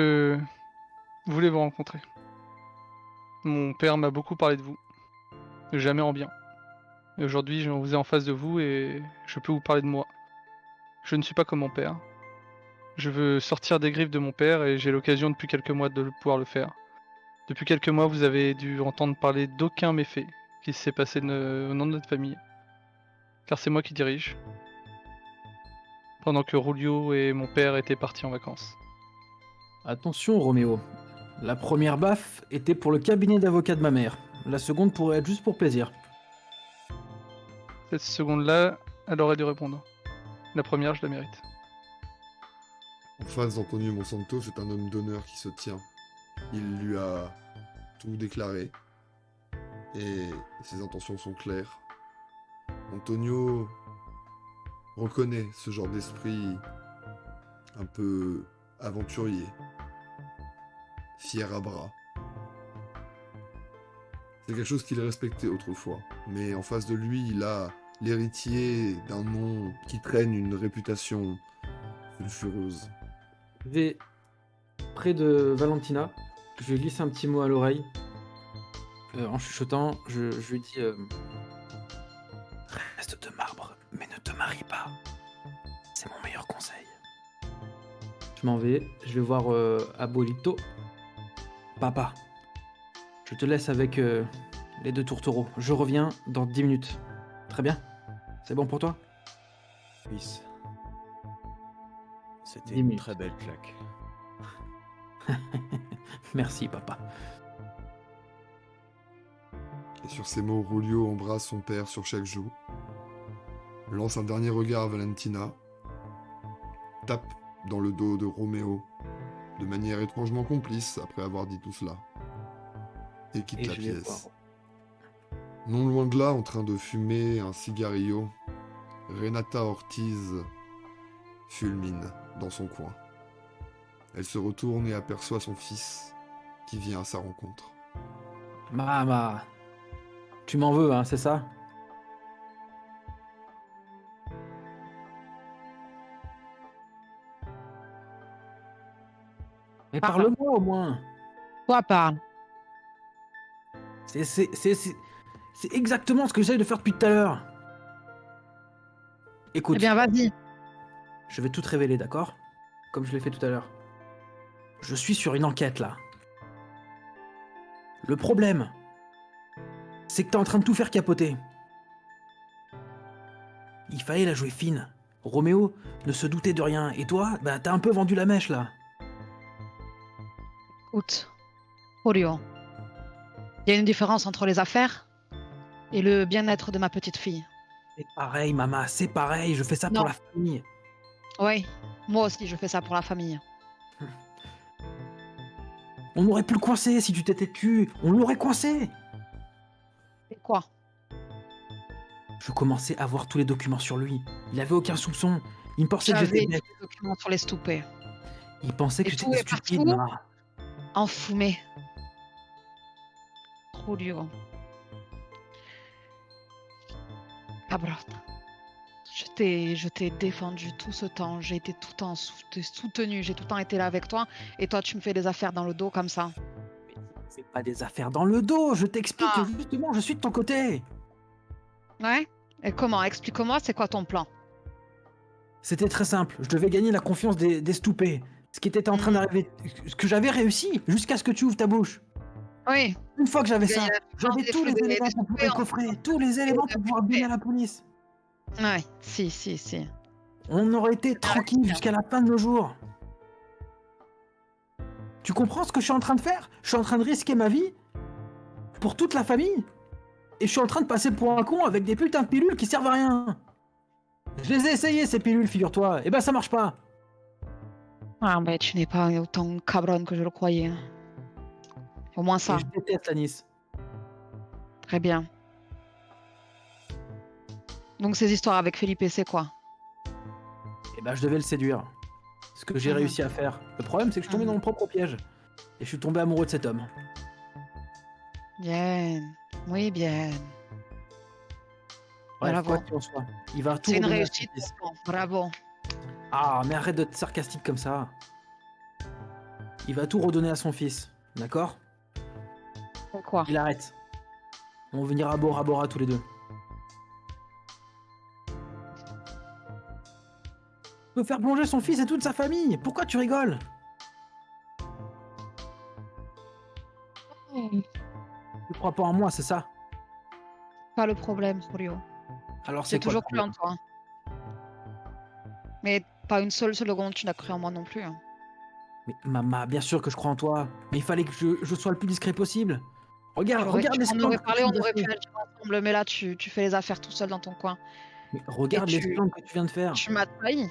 Je voulais vous rencontrer. Mon père m'a beaucoup parlé de vous, jamais en bien. Et aujourd'hui, je vous ai en face de vous et je peux vous parler de moi. Je ne suis pas comme mon père. Je veux sortir des griffes de mon père et j'ai l'occasion depuis quelques mois de pouvoir le faire. Depuis quelques mois, vous avez dû entendre parler d'aucun méfait qui s'est passé au nom de notre famille. Car c'est moi qui dirige, pendant que Rulio et mon père étaient partis en vacances. Attention, Roméo. La première baffe était pour le cabinet d'avocat de ma mère. La seconde pourrait être juste pour plaisir. Cette seconde-là, elle aurait dû répondre. La première, je la mérite. En face d'Antonio Monsanto, c'est un homme d'honneur qui se tient. Il lui a tout déclaré et ses intentions sont claires. Antonio reconnaît ce genre d'esprit un peu aventurier, fier à bras. C'est quelque chose qu'il respectait autrefois, mais en face de lui, il a l'héritier d'un nom qui traîne une réputation sulfureuse. Je vais près de Valentina. Je lui glisse un petit mot à l'oreille. En chuchotant, je lui dis reste de marbre, mais ne te marie pas. C'est mon meilleur conseil. Je m'en vais, je vais voir Abolito. Papa, je te laisse avec les deux tourtereaux. Je reviens dans 10 minutes. Très bien? C'est bon pour toi? Fils, c'était 10 une minutes. très belle claque. Merci, papa. Et sur ces mots, Rulio embrasse son père sur chaque joue, lance un dernier regard à Valentina, tape dans le dos de Roméo, de manière étrangement complice après avoir dit tout cela, et quitte Et la je vais pièce. voir. Non loin de là, en train de fumer un cigarillo, Renata Ortiz fulmine dans son coin. Elle se retourne et aperçoit son fils qui vient à sa rencontre. Mama, tu m'en veux, hein, c'est ça? Mais Parle. parle-moi au moins. Toi, parle. C'est exactement ce que j'essaie de faire depuis tout à l'heure. Écoute, Eh bien, vas-y. je vais tout te révéler, d'accord? Comme je l'ai fait tout à l'heure. Je suis sur une enquête, là. Le problème, c'est que t'es en train de tout faire capoter. Il fallait la jouer fine. Roméo ne se doutait de rien. Et toi, bah t'as un peu vendu la mèche, là. Écoute, Julio, il y a une différence entre les affaires et le bien-être de ma petite fille. C'est pareil, maman, c'est pareil. Je fais ça Non. pour la famille. Oui, moi aussi, je fais ça pour la famille. On aurait pu le coincer si tu t'étais tu. On l'aurait coincé. Et quoi? Je commençais à voir tous les documents sur lui. Il avait aucun soupçon. Il pensait que J'avais j'étais des bête. documents sur les stoupés. Il pensait que Et tout j'étais est stupide, partout. maman. Enfoumé. Julio. Cabrón. Je t'ai défendu tout ce temps. J'ai été tout le temps soutenu. J'ai tout le temps été là avec toi. Et toi, tu me fais des affaires dans le dos comme ça. C'est pas des affaires dans le dos. Je t'explique Ah. que justement, je suis de ton côté. Ouais? Et comment? Explique-moi, c'est quoi ton plan? C'était très simple. Je devais gagner la confiance des stoupés. Ce qui était en train d'arriver. Ce que j'avais réussi jusqu'à ce que tu ouvres ta bouche. Oui. Une fois que j'avais ça, Gagner la j'avais confiance tous les des éléments pour stoupés, pouvoir coffrer. Tous les éléments pour pouvoir donner à la police. Ouais, si. On aurait été tranquille jusqu'à la fin de nos jours. Tu comprends ce que je suis en train de faire? Je suis en train de risquer ma vie pour toute la famille. Et je suis en train de passer pour un con avec des putains de pilules qui servent à rien. Je les ai essayées ces pilules, figure-toi. Et ben ça marche pas. Ah, mais tu n'es pas autant cabron que je le croyais. Au moins ça. Et je déteste la Nice. Très bien. Donc ces histoires avec Felipe, c'est quoi? Et ben je devais le séduire. Ce que j'ai réussi à faire. Le problème, c'est que je suis tombé dans mon propre piège. Et je suis tombé amoureux de cet homme. Bien. Oui, bien. Bref, Bravo. quoi qu'il en soit, il va tout C'est une redonner à réussite. son fils. Bravo. Ah, mais arrête d'être sarcastique comme ça. il va tout redonner à son fils, d'accord? Pourquoi? Il arrête. On va venir à Bora Bora tous les deux. Il peut faire plonger son fils et toute sa famille. Pourquoi tu rigoles? Tu crois pas en moi, c'est ça? Pas le problème, Rio. Alors J'ai c'est quoi le toujours cru en problème? toi. Mais pas une seule seconde tu n'as cru en moi non plus. Mais maman, bien sûr que je crois en toi. Mais il fallait que je sois le plus discret possible. Regarde, regarde Tu les m'en aurais splendes que parlé, tu on viens aurait de pu faire. agir ensemble, mais là tu fais les affaires tout seul dans ton coin. Mais Et regarde les splendes que tu viens de faire. tu m'as trahi.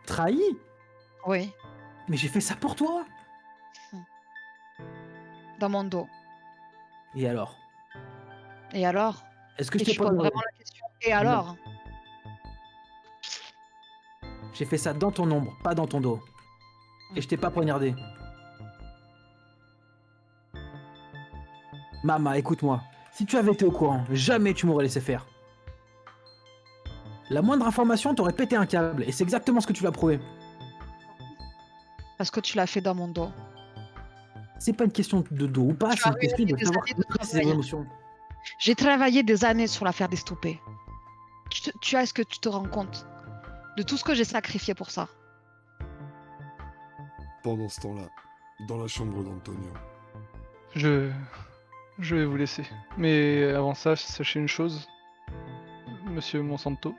Trahi? Oui, Mais j'ai fait ça pour toi. dans mon dos. Et alors? Et alors? Est-ce que je Et t'ai tu pas poses demandé? vraiment la question. Et alors? J'ai fait ça dans ton ombre, pas dans ton dos. Et je t'ai pas poignardé. Mama, écoute-moi. Si tu avais été au courant, jamais tu m'aurais laissé faire. La moindre information t'aurait pété un câble, et c'est exactement ce que tu vas prouver. Parce que tu l'as fait dans mon dos. C'est pas une question de dos ou pas, Tu c'est as une question ruiné de des savoir années de contrôler ses travail. émotions. J'ai travaillé des années sur l'affaire des stoupés. Est-ce que tu te rends compte de tout ce que j'ai sacrifié pour ça? Pendant ce temps-là, dans la chambre d'Antonio, Je vais vous laisser. Mais avant ça, sachez une chose, monsieur Monsanto,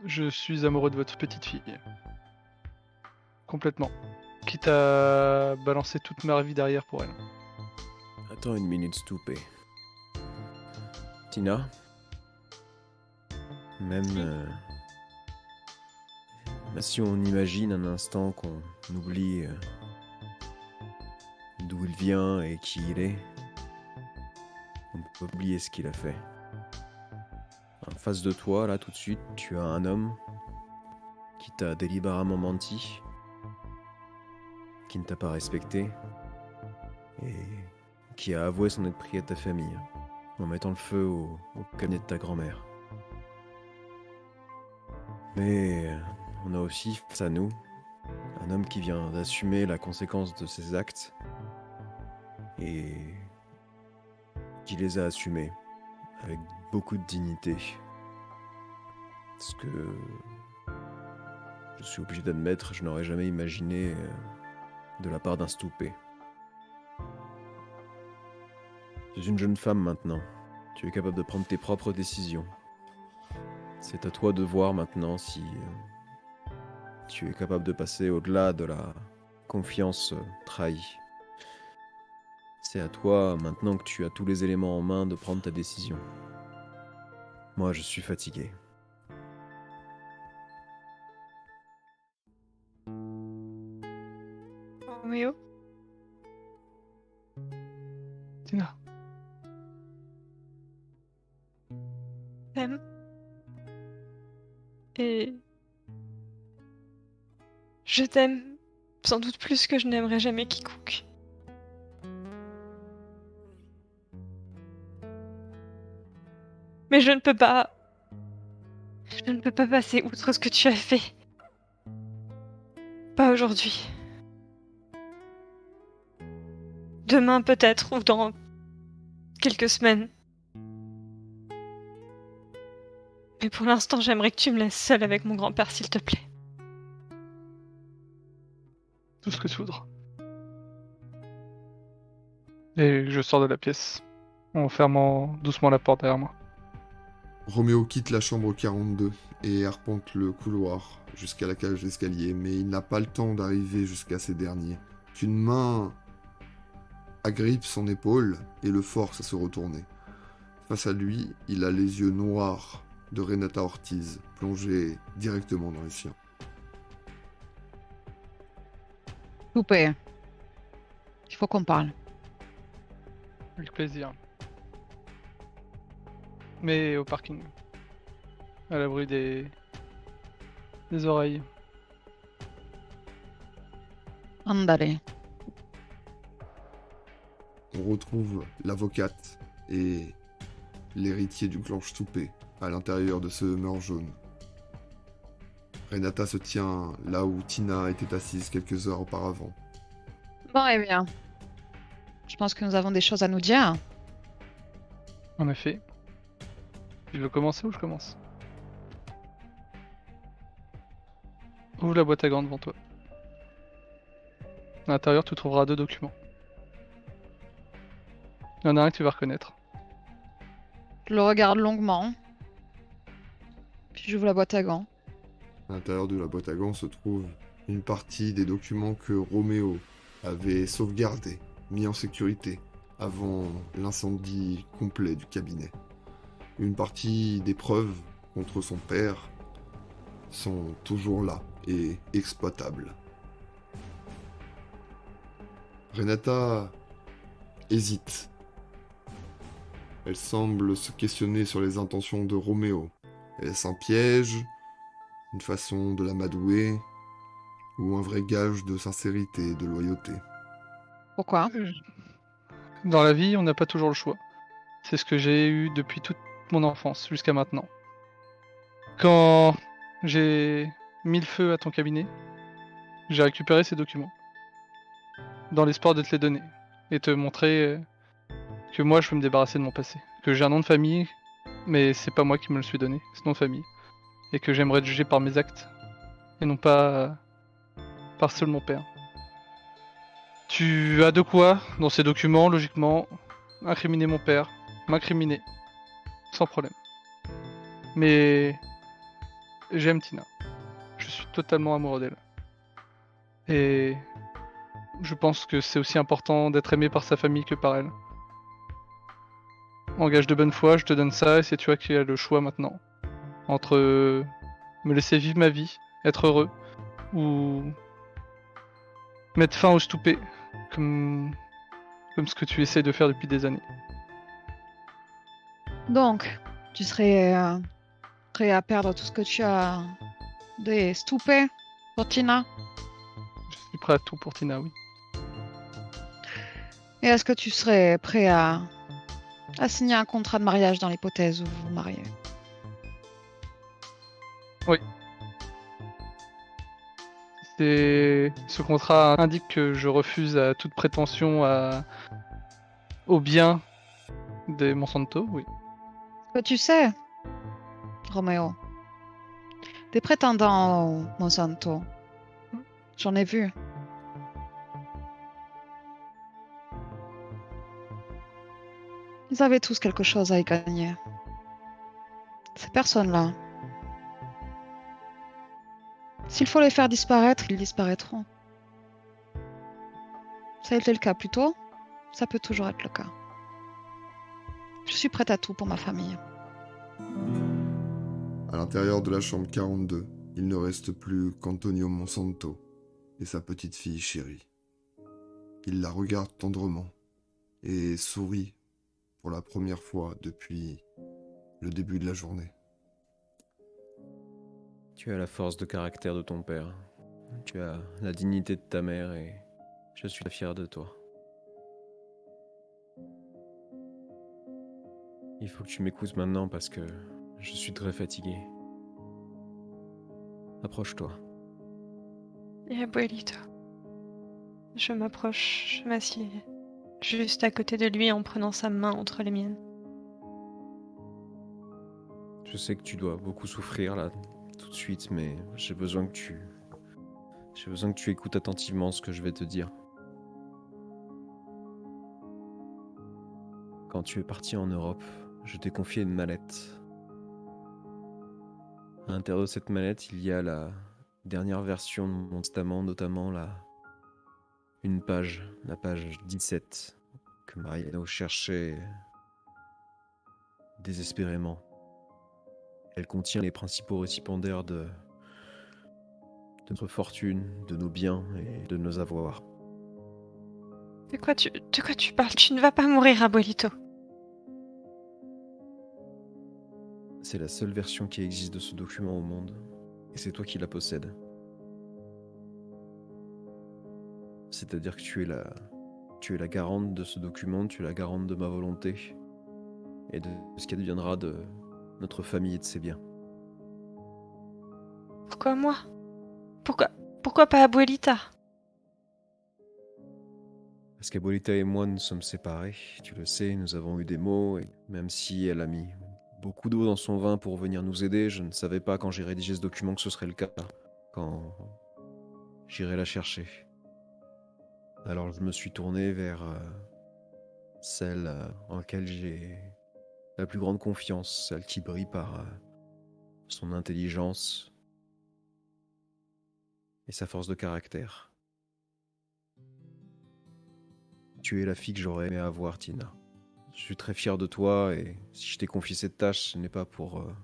je suis amoureux de votre petite fille. Complètement. Quitte à balancer toute ma vie derrière pour elle. Attends une minute, Stoupé. Tina? Même si on imagine un instant qu'on oublie d'où il vient et qui il est, on peut pas oublier ce qu'il a fait. En face de toi, là, tout de suite, tu as un homme qui t'a délibérément menti, qui ne t'a pas respecté, et qui a avoué s'en être pris à ta famille, en mettant le feu au cabinet de ta grand-mère. Mais on a aussi face à nous un homme qui vient d'assumer la conséquence de ses actes et qui les a assumés avec beaucoup de dignité. Ce que je suis obligé d'admettre, je n'aurais jamais imaginé de la part d'un Stoupé. Tu es une jeune femme maintenant. Tu es capable de prendre tes propres décisions. C'est à toi de voir maintenant si tu es capable de passer au-delà de la confiance trahie. C'est à toi, maintenant que tu as tous les éléments en main, de prendre ta décision. Moi, je suis fatigué. Roméo, Tina, t'aimes. Et je t'aime sans doute plus que je n'aimerais jamais quiconque. Mais je ne peux pas passer outre ce que tu as fait. Pas aujourd'hui. Demain peut-être, ou dans quelques semaines. Mais pour l'instant, j'aimerais que tu me laisses seule avec mon grand-père, s'il te plaît. tout ce que tu voudras. Et je sors de la pièce, en fermant doucement la porte derrière moi. Roméo quitte la chambre 42 et arpente le couloir jusqu'à la cage d'escalier, mais il n'a pas le temps d'arriver jusqu'à ces derniers. Qu'une main agrippe son épaule et le force à se retourner. Face à lui, il a les yeux noirs de Renata Ortiz, plongés directement dans les siens. Stoupé. Il faut qu'on parle. Avec plaisir. Mais au parking. À l'abri des oreilles. Andale. On retrouve l'avocate et l'héritier du clan Stoupé à l'intérieur de ce mur jaune. Renata se tient là où Tina était assise quelques heures auparavant. Bon, eh bien. Je pense que nous avons des choses à nous dire. En effet. Tu veux commencer ou je commence? Ouvre la boîte à gants devant toi. À l'intérieur, tu trouveras 2 documents. Il y en a un que tu vas reconnaître. Je le regarde longuement. Puis j'ouvre la boîte à gants. À l'intérieur de la boîte à gants se trouve une partie des documents que Roméo avait sauvegardés, mis en sécurité, avant l'incendie complet du cabinet. Une partie des preuves contre son père sont toujours là et exploitables. Renata hésite. Elle semble se questionner sur les intentions de Roméo. Est-ce un piège, une façon de l'amadouer, ou un vrai gage de sincérité et de loyauté? Pourquoi? Dans la vie, on n'a pas toujours le choix. C'est ce que j'ai eu depuis toute mon enfance jusqu'à maintenant. Quand j'ai mis le feu à ton cabinet, j'ai récupéré ces documents. Dans l'espoir de te les donner. Et te montrer que moi je peux me débarrasser de mon passé. Que j'ai un nom de famille, mais c'est pas moi qui me le suis donné, ce nom de famille. Et que j'aimerais être jugé par mes actes. Et non pas par ceux de mon père. Tu as de quoi, dans ces documents, logiquement, incriminer mon père, m'incriminer, sans problème. Mais j'aime Tina. Je suis totalement amoureux d'elle. Et je pense que c'est aussi important d'être aimé par sa famille que par elle. En gage de bonne foi, je te donne ça et c'est toi qui as le choix maintenant. Entre me laisser vivre ma vie, être heureux, ou mettre fin au stoupé, comme ce que tu essaies de faire depuis des années. Donc, tu serais prêt à perdre tout ce que tu as de stoupé pour Tina? Je suis prêt à tout pour Tina, oui. Et est-ce que tu serais prêt à signer un contrat de mariage dans l'hypothèse où vous vous mariez? Ce contrat indique que je refuse à toute prétention au bien des Monsanto, oui. Que tu sais, Roméo, des prétendants au Monsanto, j'en ai vu. Ils avaient tous quelque chose à y gagner. Ces personnes-là, s'il faut les faire disparaître, ils disparaîtront. Ça a été le cas plus tôt, ça peut toujours être le cas. Je suis prête à tout pour ma famille. À l'intérieur de la chambre 42, il ne reste plus qu'Antonio Monsanto et sa petite fille chérie. Il la regarde tendrement et sourit pour la première fois depuis le début de la journée. Tu as la force de caractère de ton père. Tu as la dignité de ta mère et je suis fier de toi. Il faut que tu m'écoutes maintenant parce que je suis très fatigué. Approche-toi. Et abuelito. Je m'approche, je m'assieds juste à côté de lui en prenant sa main entre les miennes. Je sais que tu dois beaucoup souffrir là, tout de suite, mais j'ai besoin que tu écoutes attentivement ce que je vais te dire. Quand tu es parti en Europe, je t'ai confié une mallette. À l'intérieur de cette mallette, il y a la dernière version de mon testament, notamment la page 17, que Mariano cherchait désespérément. Elle contient les principaux récipiendaires de notre fortune, de nos biens et de nos avoirs. De quoi tu parles? Tu ne vas pas mourir, abuelito. C'est la seule version qui existe de ce document au monde, et c'est toi qui la possèdes. C'est-à-dire que tu es la garante de ce document, tu es la garante de ma volonté, et de ce qui adviendra de notre famille et de ses biens. Pourquoi moi? Pourquoi pas abuelita? Parce qu'Abolita et moi nous sommes séparés. Tu le sais, nous avons eu des mots, et même si elle a mis beaucoup d'eau dans son vin pour venir nous aider, je ne savais pas quand j'ai rédigé ce document que ce serait le cas, quand j'irai la chercher. Alors je me suis tourné vers celle en laquelle j'ai la plus grande confiance, celle qui brille par son intelligence et sa force de caractère. Tu es la fille que j'aurais aimé avoir, Tina. Je suis très fier de toi et si je t'ai confié cette tâche, ce n'est pas pour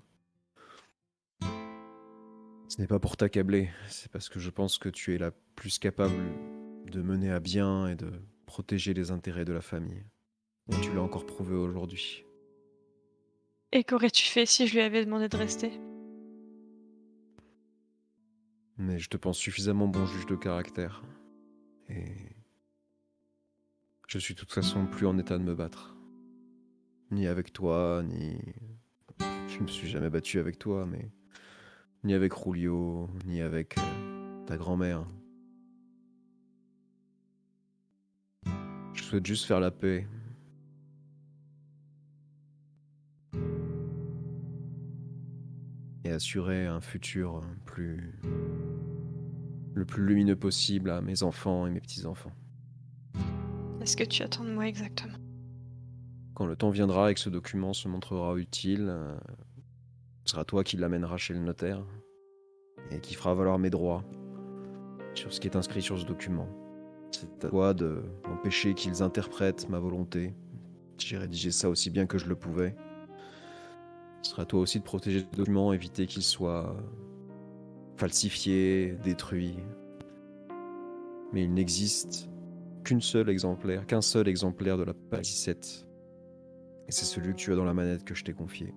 t'accabler, c'est parce que je pense que tu es la plus capable de mener à bien et de protéger les intérêts de la famille. Et tu l'as encore prouvé aujourd'hui. Et qu'aurais-tu fait si je lui avais demandé de rester? Mais je te pense suffisamment bon juge de caractère. Et je suis de toute façon plus en état de me battre. Ni avec toi, ni... Je me suis jamais battu avec toi, mais... Ni avec Julio, ni avec ta grand-mère. Je souhaite juste faire la paix. Et assurer un futur le plus lumineux possible à mes enfants et mes petits-enfants. Qu'est-ce que tu attends de moi exactement? Quand le temps viendra et que ce document se montrera utile, ce sera toi qui l'amèneras chez le notaire et qui fera valoir mes droits sur ce qui est inscrit sur ce document. C'est à toi de m'empêcher qu'ils interprètent ma volonté. J'ai rédigé ça aussi bien que je le pouvais. Ce sera à toi aussi de protéger ce document, éviter qu'il soit falsifié, détruit. Mais il n'existe qu'un seul exemplaire de la page 17. Et c'est celui que tu as dans la manette que je t'ai confié.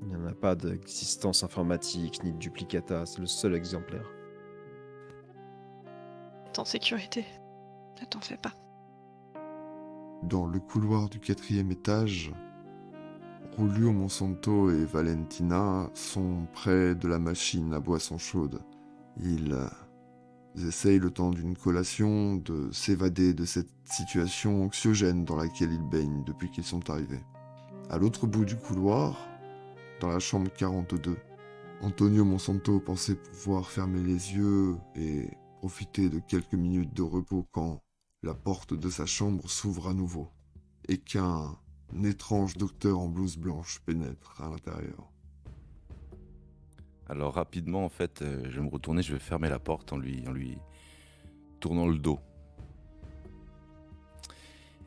Il n'y en a pas d'existence informatique ni de duplicata, c'est le seul exemplaire. T'es en sécurité. Ne t'en fais pas. Dans le couloir du 4e étage, Julio Monsanto et Valentina sont près de la machine à boisson chaude. Ils essayent le temps d'une collation de s'évader de cette situation anxiogène dans laquelle ils baignent depuis qu'ils sont arrivés. À l'autre bout du couloir, dans la chambre 42, Antonio Monsanto pensait pouvoir fermer les yeux et profiter de quelques minutes de repos quand la porte de sa chambre s'ouvre à nouveau et qu'un étrange docteur en blouse blanche pénètre à l'intérieur. Alors rapidement, en fait, je vais me retourner, je vais fermer la porte en lui tournant le dos.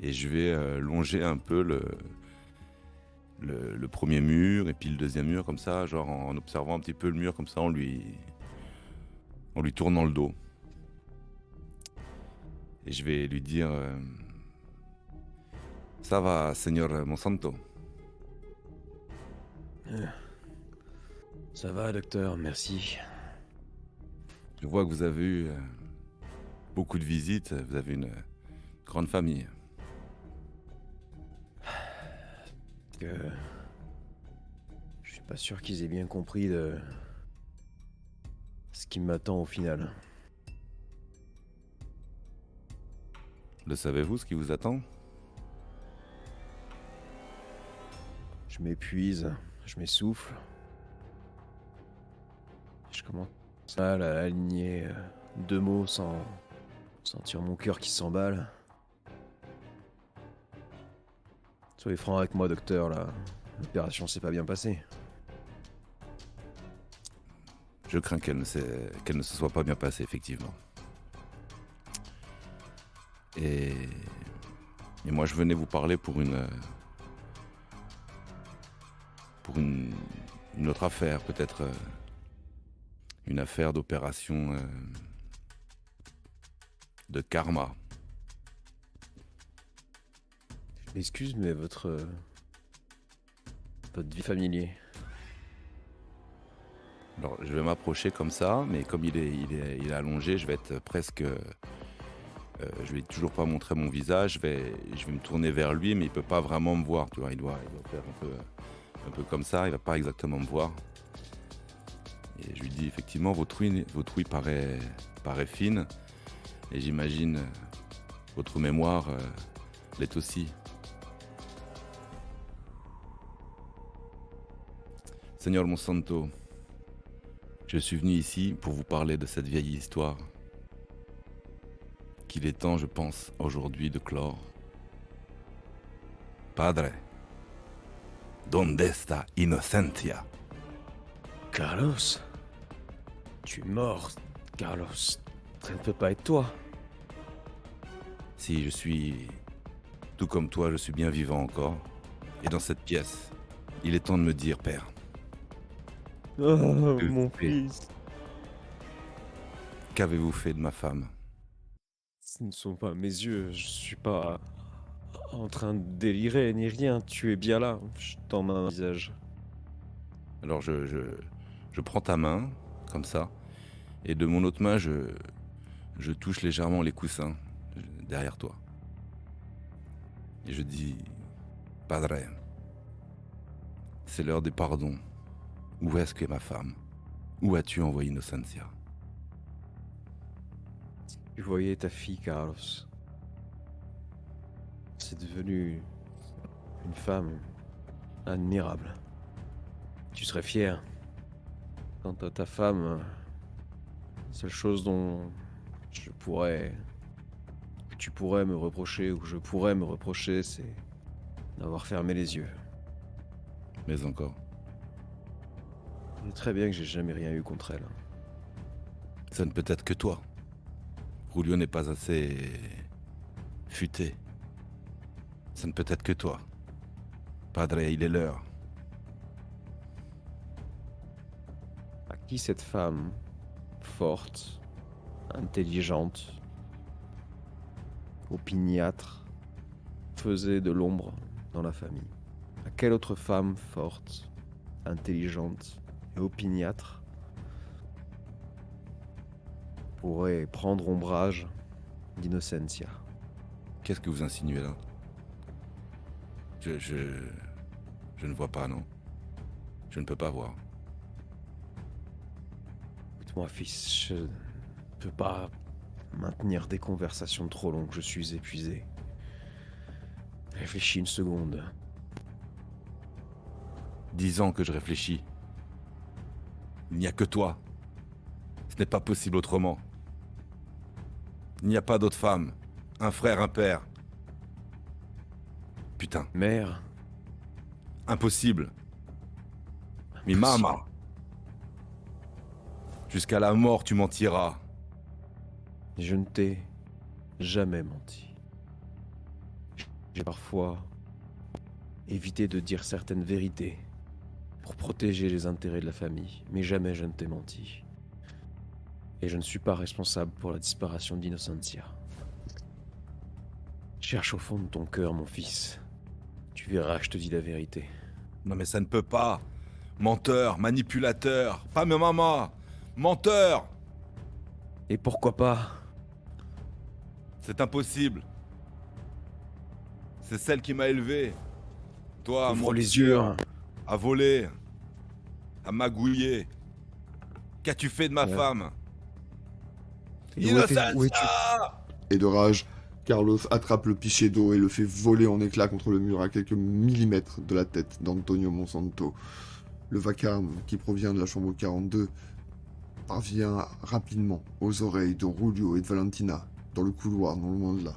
Et je vais longer un peu le premier mur et puis le deuxième mur comme ça, genre en observant un petit peu le mur comme ça, en lui tournant le dos. Et je vais lui dire ça va, Señor Monsanto? Ça va, docteur, merci. Je vois que vous avez eu beaucoup de visites, vous avez une grande famille. Que je suis pas sûr qu'ils aient bien compris de ce qui m'attend au final. Le savez-vous, ce qui vous attend? Je m'épuise, je m'essouffle. Je commence à aligner 2 mots sans sentir mon cœur qui s'emballe. Soyez franc avec moi, docteur, l'opération s'est pas bien passée. Je crains qu'elle ne se soit pas bien passée, effectivement. Et moi, je venais vous parler pour une autre affaire, peut-être une affaire d'opération de karma. Je m'excuse, mais votre vie familier. Alors, je vais m'approcher comme ça, mais comme il est allongé, je vais être presque... je vais toujours pas montrer mon visage, je vais me tourner vers lui, mais il peut pas vraiment me voir, tu vois, il doit faire un peu comme ça, il va pas exactement me voir. Et je lui dis effectivement, votre ouïe paraît fine, et j'imagine Votre mémoire l'est aussi. Seigneur Monsanto, je suis venu ici pour vous parler de cette vieille histoire qu'il est temps, je pense, aujourd'hui de clore. Padre, donde está Innocencia? Carlos, tu es mort, Carlos. Ça ne peut pas être toi. Si je suis, tout comme toi, je suis bien vivant encore. Et dans cette pièce, il est temps de me dire, père. Oh, Que mon fait- fils. Qu'avez-vous fait de ma femme? Ce ne sont pas mes yeux. Je suis pas en train de délirer ni rien. Tu es bien là, dans mon visage. Alors je prends ta main, comme ça, et de mon autre main, je touche légèrement les coussins derrière toi. Et je dis, Padre, c'est l'heure des pardons. Où est-ce que ma femme? Où as-tu envoyé Innocencia? Tu voyais ta fille, Carlos. C'est devenu une femme admirable. Tu serais fier. Quant à ta femme, la seule chose dont je pourrais... que tu pourrais me reprocher, ou que je pourrais me reprocher, c'est d'avoir fermé les yeux. Mais encore, Je sais très bien que j'ai jamais rien eu contre elle. ça ne peut être que toi. Julio n'est pas assez futé. Ça ne peut être que toi. Padre, il est l'heure. À qui cette femme, forte, intelligente, opiniâtre, faisait de l'ombre dans la famille? À quelle autre femme forte, intelligente et opiniâtre pourrait prendre ombrage d'Innocencia? Qu'est-ce que vous insinuez là? Je ne vois pas, non. Je ne peux pas voir. Écoute-moi, fils, je ne peux pas maintenir des conversations trop longues, je suis épuisé. Réfléchis une seconde. 10 ans que je réfléchis. Il n'y a que toi. Ce n'est pas possible autrement. Il n'y a pas d'autre femme. Un frère, un père. Putain, Mère, impossible. Mais maman. Jusqu'à la mort, tu mentiras. je ne t'ai jamais menti. J'ai parfois évité de dire certaines vérités pour protéger les intérêts de la famille, mais jamais je ne t'ai menti. Et je ne suis pas responsable pour la disparition d'Innocencia. Cherche au fond de ton cœur, mon fils. Tu verras, je te dis la vérité. Non mais ça ne peut pas. Menteur, manipulateur. Pas ma maman. Menteur. Et pourquoi pas? C'est impossible. C'est celle qui m'a élevé. Toi, Ouvre mon les yeux. à voler, à magouiller. Qu'as-tu fait de ma Ouais. femme? Et où es-tu- Innocencia! Et de rage, Carlos attrape le pichet d'eau et le fait voler en éclats contre le mur à quelques millimètres de la tête d'Antonio Monsanto. Le vacarme qui provient de la chambre 42 parvient rapidement aux oreilles de Julio et de Valentina, dans le couloir non loin de là.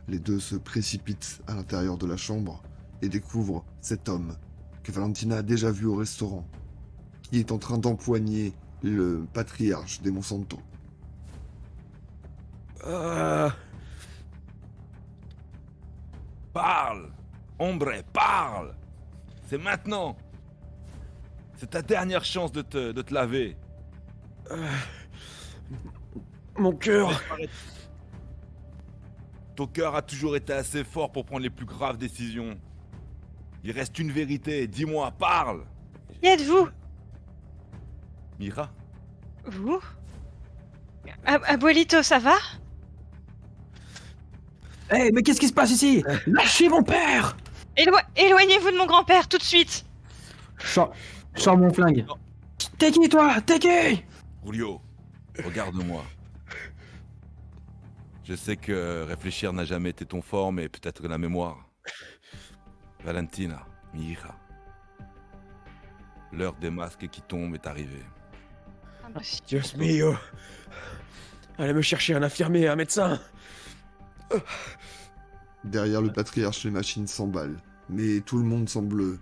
Les deux se précipitent à l'intérieur de la chambre et découvrent cet homme que Valentina a déjà vu au restaurant, qui est en train d'empoigner le patriarche des Monsanto. Parle! Hombre, parle! C'est maintenant! C'est ta dernière chance de te laver. Mon cœur. Ton cœur a toujours été assez fort pour prendre les plus graves décisions. Il reste une vérité, dis-moi, parle! Qui êtes-vous? Mira? Vous? Abuelito, ça va? Hé, mais qu'est-ce qui se passe ici? Lâchez mon père! Éloignez-vous de mon grand-père tout de suite! Sors mon flingue. T'es qui, toi? T'es qui? Julio, regarde-moi. Je sais que réfléchir n'a jamais été ton fort, mais peut-être que la mémoire. Valentina, mi hija. L'heure des masques qui tombent est arrivée. Impossible. Dios mio. Allez me chercher un infirmier, un médecin. Derrière le patriarche, les machines s'emballent, mais tout le monde semble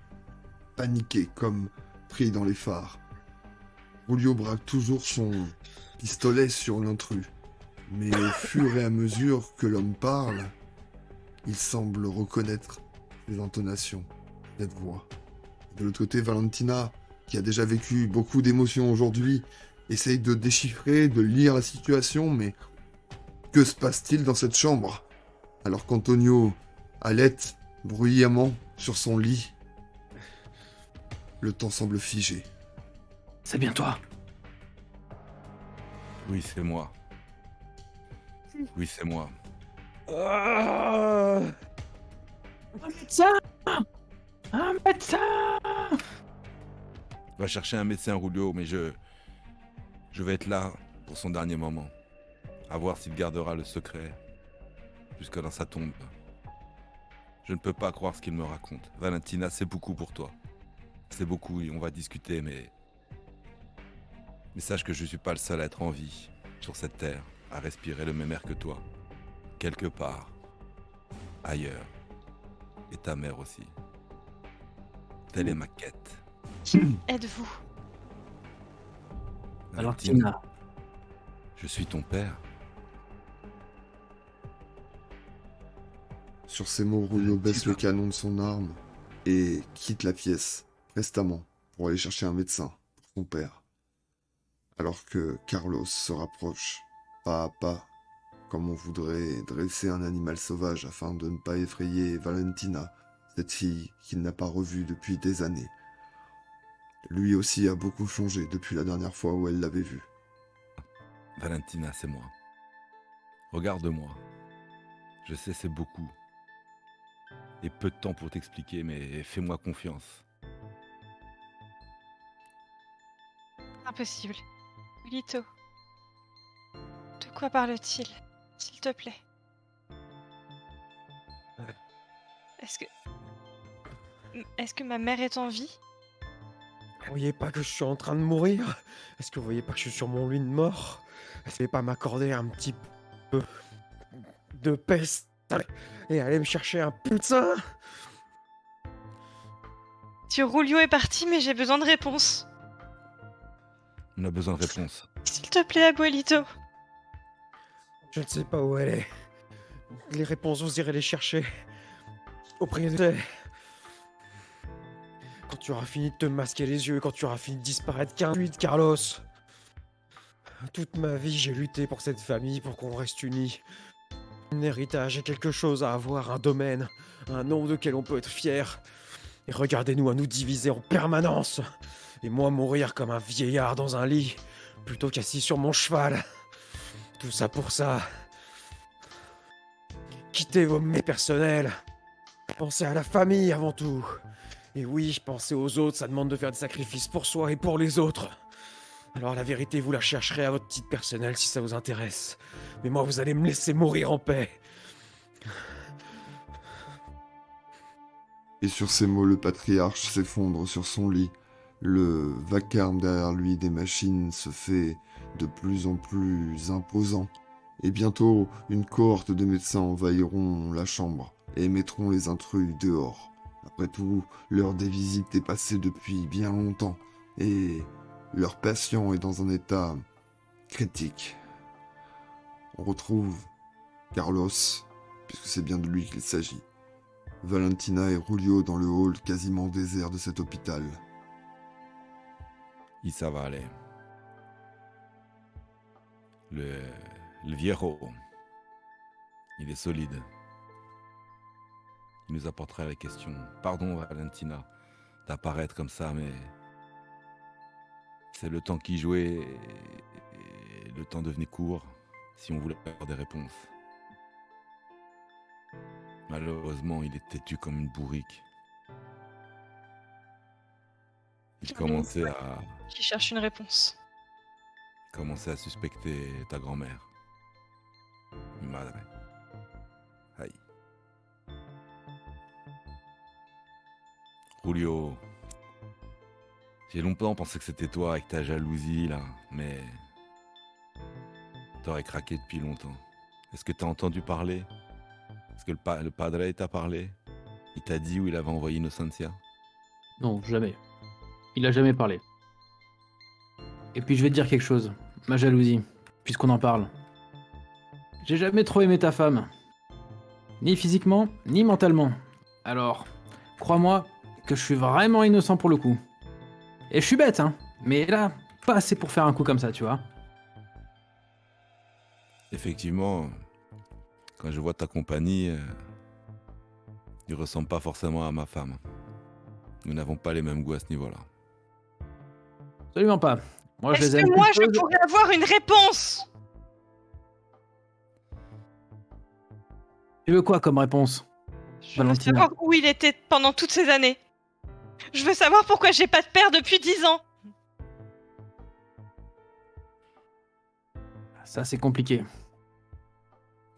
paniqué, comme pris dans les phares. Julio braque toujours son pistolet sur l'intrus, mais au fur et à mesure que l'homme parle, il semble reconnaître les intonations, cette voix. De l'autre côté, Valentina, qui a déjà vécu beaucoup d'émotions aujourd'hui, essaye de déchiffrer, de lire la situation, mais que se passe-t-il dans cette chambre? Alors qu'Antonio halète bruyamment sur son lit, le temps semble figé. C'est bien toi. Oui, c'est moi. Oui, c'est moi. Un médecin! Un médecin! Va chercher un médecin, Julio, mais je vais être là pour son dernier moment. À voir s'il gardera le secret jusque dans sa tombe. Je ne peux pas croire ce qu'il me raconte. Valentina, c'est beaucoup pour toi. C'est beaucoup et on va discuter, mais sache que je suis pas le seul à être en vie sur cette terre, à respirer le même air que toi. Quelque part, ailleurs. Et ta mère aussi. Telle est ma quête. Êtes-vous? Valentina. Je suis ton père. Sur ces mots, Julio baisse le canon de son arme et quitte la pièce, prestamment, pour aller chercher un médecin pour son père. Alors que Carlos se rapproche, pas à pas, comme on voudrait dresser un animal sauvage afin de ne pas effrayer Valentina, cette fille qu'il n'a pas revue depuis des années. Lui aussi a beaucoup changé depuis la dernière fois où elle l'avait vu. Valentina, c'est moi. Regarde-moi. Je sais, c'est beaucoup. Et peu de temps pour t'expliquer, mais fais-moi confiance. Impossible. Julito. De quoi parle-t-il? S'il te plaît. Est-ce que ma mère est en vie? Vous voyez pas que je suis en train de mourir? Est-ce que vous voyez pas que je suis sur mon lit de mort? Est-ce que vous pouvez pas m'accorder un petit peu de peste et aller me chercher un médecin? Tio Julio est parti, mais j'ai besoin de réponses. On a besoin de réponses. S'il te plaît, Abuelito. Je ne sais pas où elle est. Les réponses, vous irez les chercher auprès de... Quand tu auras fini de te masquer les yeux, quand tu auras fini de disparaître, Carlos. Toute ma vie, j'ai lutté pour cette famille, pour qu'on reste unis. Un héritage et quelque chose à avoir, un domaine, un nom duquel on peut être fier. Et regardez-nous à nous diviser en permanence. Et moi mourir comme un vieillard dans un lit, plutôt qu'assis sur mon cheval. Tout ça pour ça. Quittez vos mets personnels. Pensez à la famille avant tout. Et oui, penser aux autres, ça demande de faire des sacrifices pour soi et pour les autres. Alors la vérité, vous la chercherez à votre titre personnel si ça vous intéresse. Mais moi, vous allez me laisser mourir en paix. Et sur ces mots, le patriarche s'effondre sur son lit. Le vacarme derrière lui des machines se fait de plus en plus imposant. Et bientôt, une cohorte de médecins envahiront la chambre et mettront les intrus dehors. Après tout, l'heure des visites est passée depuis bien longtemps et leur patient est dans un état critique. On retrouve Carlos, puisque c'est bien de lui qu'il s'agit. Valentina et Julio dans le hall quasiment désert de cet hôpital. Et ça va aller. Le viejo, il est solide. Il nous apportera les questions. Pardon, Valentina, d'apparaître comme ça, mais c'est le temps qui jouait et le temps devenait court si on voulait avoir des réponses. Malheureusement, il est têtu comme une bourrique. Il commençait Qui cherche une réponse. à suspecter ta grand-mère. Mi madre. Aïe. Julio, j'ai longtemps pensé que c'était toi avec ta jalousie là, mais t'aurais craqué depuis longtemps. Est-ce que t'as entendu parler? Est-ce que le padre t'a parlé? Il t'a dit où il avait envoyé Innocentia? Non, jamais. Il a jamais parlé. Et puis je vais te dire quelque chose. Ma jalousie, puisqu'on en parle. J'ai jamais trop aimé ta femme. Ni physiquement, ni mentalement. Alors, crois-moi que je suis vraiment innocent pour le coup. Et je suis bête, hein. Mais là, pas assez pour faire un coup comme ça, tu vois. Effectivement, quand je vois ta compagnie, il ressemble pas forcément à ma femme. Nous n'avons pas les mêmes goûts à ce niveau-là. Absolument pas. Moi, je Est-ce les aime que moi, je toutes. pourrais avoir une réponse? Tu veux quoi comme réponse? Je veux Valentina. savoir où il était pendant toutes ces années. Je veux savoir pourquoi j'ai pas de père depuis 10 ans. Ça, c'est compliqué.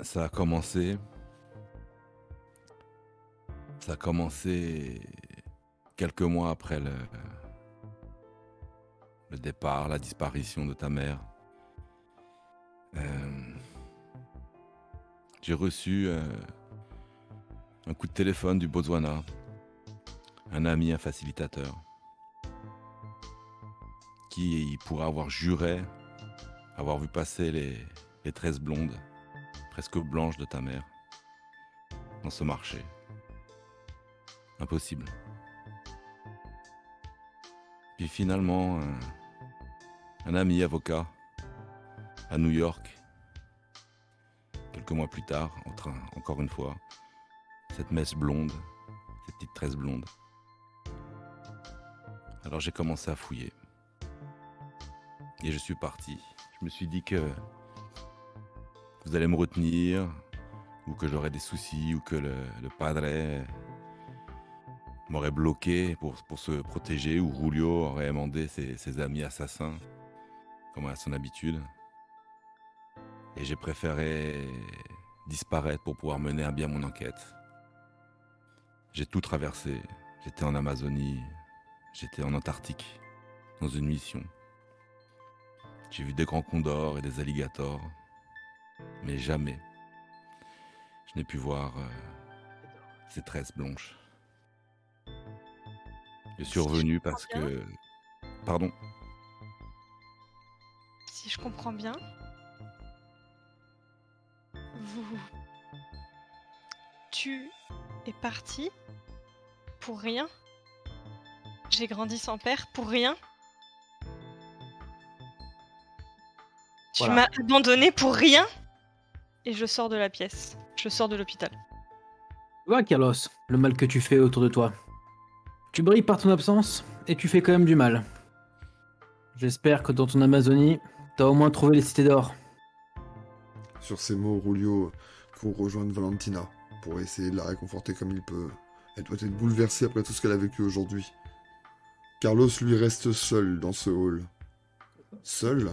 Ça a commencé quelques mois après le départ, la disparition de ta mère. J'ai reçu un coup de téléphone du Botswana, un ami, un facilitateur, qui pourrait avoir juré avoir vu passer les tresses blondes, presque blanches de ta mère, dans ce marché. Impossible. Puis finalement, un ami avocat à New York, quelques mois plus tard, encore une fois, cette mèche blonde, cette petite tresse blonde. Alors j'ai commencé à fouiller. Et je suis parti. Je me suis dit que vous allez me retenir, ou que j'aurais des soucis, ou que le padre m'aurait bloqué pour se protéger, ou Julio aurait mandé ses amis assassins, comme à son habitude. Et j'ai préféré disparaître pour pouvoir mener à bien mon enquête. J'ai tout traversé. J'étais en Amazonie, j'étais en Antarctique, dans une mission. J'ai vu des grands condors et des alligators, mais jamais je n'ai pu voir ces tresses blanches. Je suis revenu parce que... Pardon? Si je comprends bien, tu es parti pour rien. J'ai grandi sans père pour rien. Tu Voilà. m'as abandonné pour rien. Et je sors de la pièce. Je sors de l'hôpital. Tu vois, Carlos, le mal que tu fais autour de toi. Tu brilles par ton absence et tu fais quand même du mal. J'espère que dans ton Amazonie, t'as au moins trouvé les cités d'or. Sur ces mots, Julio court rejoindre Valentina pour essayer de la réconforter comme il peut. Elle doit être bouleversée après tout ce qu'elle a vécu aujourd'hui. Carlos, lui, reste seul dans ce hall. Seul?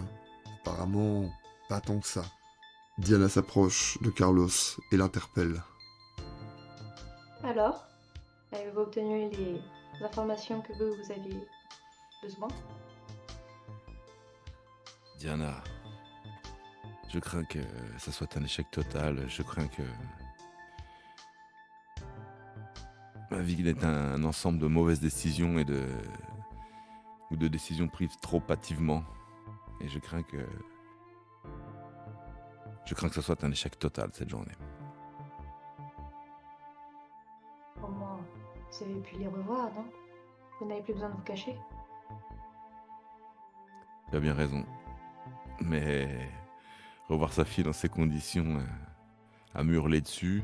Apparemment, pas tant que ça. Diana s'approche de Carlos et l'interpelle. Alors, avez-vous obtenu les informations que vous aviez besoin? Diana, je crains que ça soit un échec total. Je crains que ma vie est un ensemble de mauvaises décisions ou de décisions prises trop hâtivement. Et je crains que ce soit un échec total cette journée. Au moins, vous avez pu les revoir, non? Vous n'avez plus besoin de vous cacher? Tu as bien raison. Mais revoir sa fille dans ces conditions, à me hurler dessus,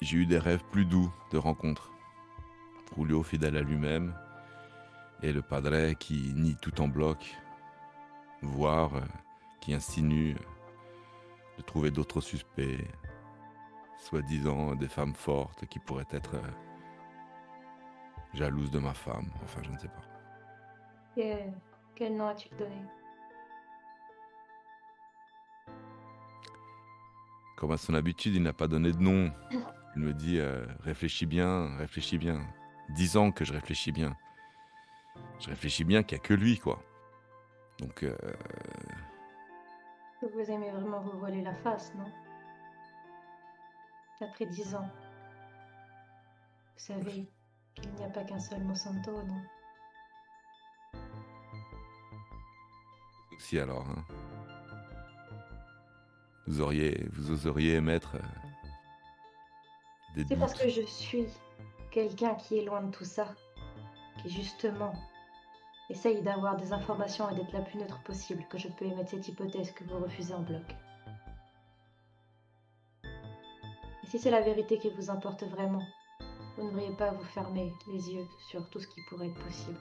j'ai eu des rêves plus doux de rencontres. Julio fidèle à lui-même et le padre qui nie tout en bloc, voire qui insinue de trouver d'autres suspects, soi-disant des femmes fortes qui pourraient être jalouses de ma femme. Enfin, je ne sais pas. Et quel nom a-t-il donné? Comme à son habitude, il n'a pas donné de nom. Il me dit réfléchis bien, réfléchis bien. 10 ans que je réfléchis bien. Je réfléchis bien qu'il n'y a que lui, quoi. Donc, Vous aimez vraiment vous voiler la face, non? Après 10 ans, vous savez qu'il n'y a pas qu'un seul Monsanto, non? si alors, hein. Vous oseriez émettre des C'est parce doutes. que je suis quelqu'un qui est loin de tout ça, qui justement essaye d'avoir des informations et d'être la plus neutre possible, que je peux émettre cette hypothèse que vous refusez en bloc. Et si c'est la vérité qui vous importe vraiment, vous ne devriez pas vous fermer les yeux sur tout ce qui pourrait être possible.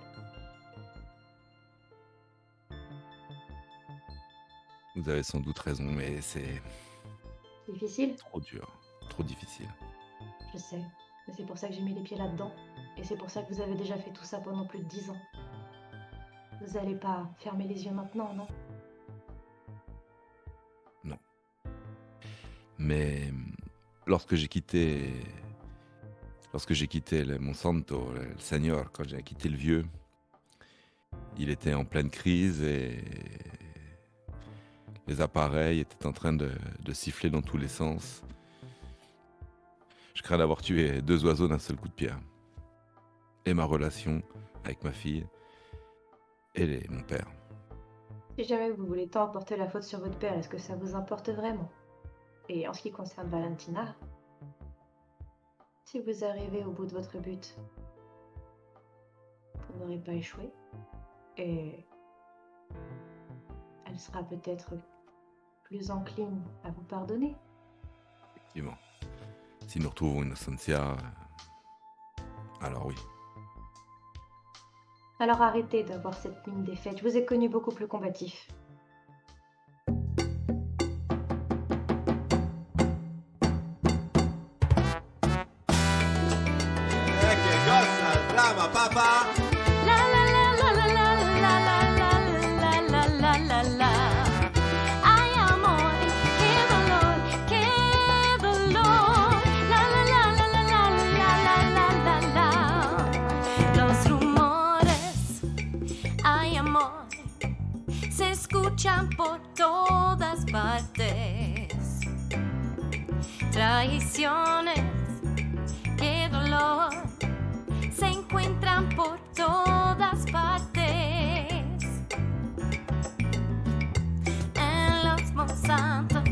Vous avez sans doute raison, mais c'est Difficile, trop dur, trop difficile. je sais, mais c'est pour ça que j'ai mis les pieds là-dedans. Et c'est pour ça que vous avez déjà fait tout ça pendant plus de 10 ans. Vous n'allez pas fermer les yeux maintenant, non? Non. Mais lorsque j'ai quitté le Monsanto, le Seigneur, quand j'ai quitté le vieux, il était en pleine crise et les appareils étaient en train de siffler dans tous les sens. Je crains d'avoir tué 2 oiseaux d'un seul coup de pierre. Et ma relation avec ma fille et mon père. Si jamais vous voulez tant porter la faute sur votre père, est-ce que ça vous importe vraiment? Et en ce qui concerne Valentina, si vous arrivez au bout de votre but, vous n'aurez pas échoué. Et elle sera peut-être plus encline à vous pardonner. Effectivement. Si nous retrouvons Innocentia, alors oui. Alors arrêtez d'avoir cette mine défaite. Je vous ai connu beaucoup plus combatif. che cosa brava papà! La la la la la la la la la la la la la. Ay amor, qué dolor, qué dolor. La la la la la la la la la la. Los rumores, ay amor, se escuchan por todas partes. Traiciones, qué dolor. Se encuentran por todas partes. En los Monsanto